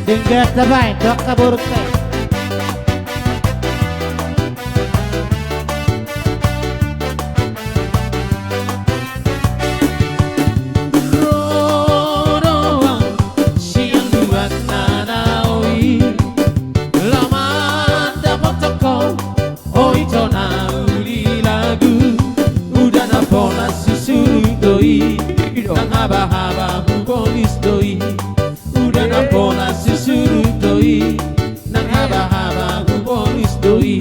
Dengar terbaik dok kaburut teh. Haba-haba bukonis doi, udah nampona susuru doi, nang haba-haba bukonis doi.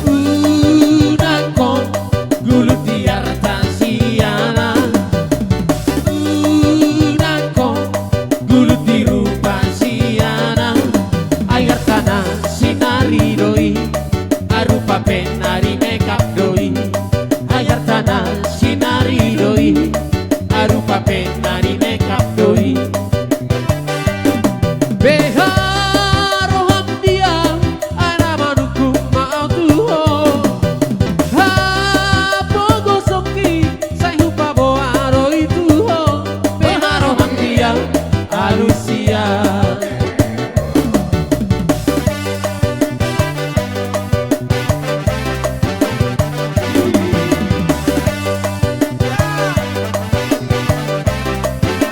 Udah kon gulut di artasiana, udah kon gulut di rupa siana, air tanah sinari doi, arupa penari makeup doi, air tanah sinari doi, arupa penari makeup doi. Beharo hamdia ana manuku mau tuho, ha pogo soki sai hupa boaro ituho. Beharo hamdia alusia.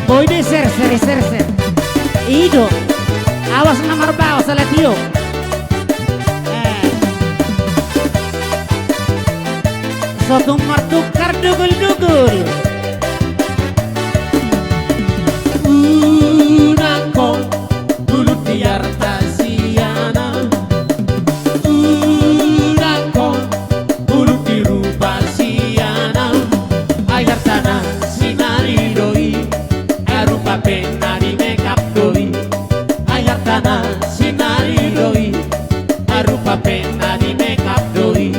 Boy de ser. Ido, awas nomor bawah salah tio. Sotung martukar dugul. Unako gulut di artasiana, unako gulut di rupa siana, air tanah sinari doi, arupa penari makeup doi, air tanah sinari doi, arupa penari makeup doi.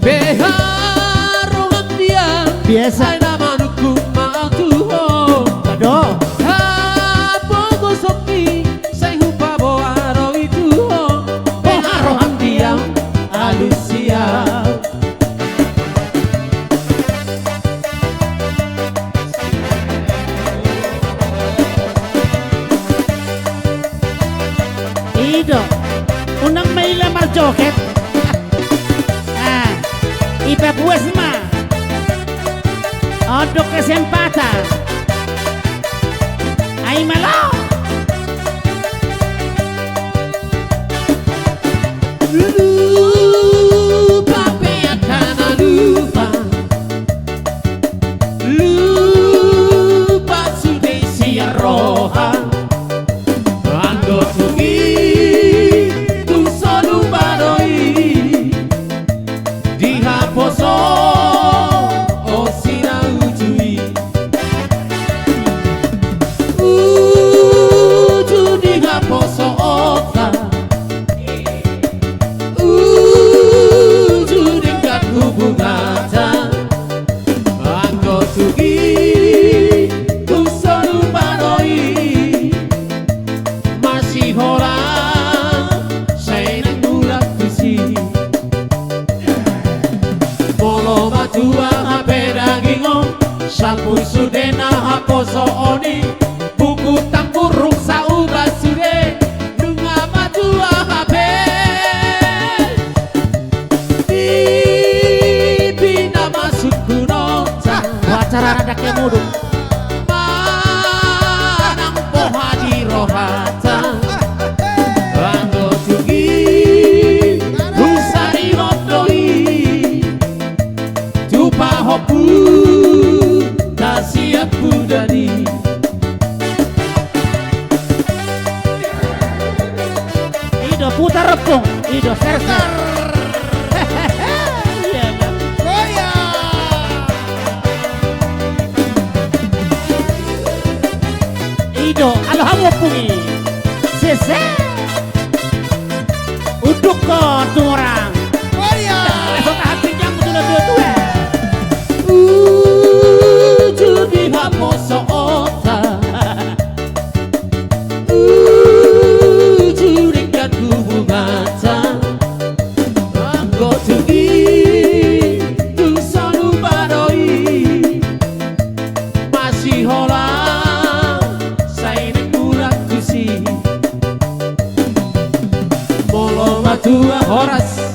Beharo dia Biasa. aina manuku mau tuho. Aduh, Pogo sopi sai hupa boaro itu. Beharo dia alusia. Ido, unang may lamar joket. Ipa pues ma. Odo kesempatan. Ay malo. Lupa peakana lupa. Lupa sudesi roha. Ando tugi tu solo baroi. Dihaposo o sina ujui. Uju dihaposo oka. Uju dekat hubungata. Anggo tugi tu solo baroi. Masih hola saya nang bulat visi. Molo matua hapera gingo, sampun sudena haposo oni, buku tampurung sauba sude, nunga matua hape. Bina masuk kunota, Wacara rada kemudung. manang poha di rohata. Anggo tugi, usari modoi. Tupa hopu siap budani. Ido putar repung. Ido ser. Iya kan? Ido, alo hamu pungi. Sese. Uduk kok tuh orang. Esok hati jamu sudah dua-dua. Uju di haposo ota. Uju dekat hubungata. Anggo tugi tu selalu baroi. Masih hola tua Horas.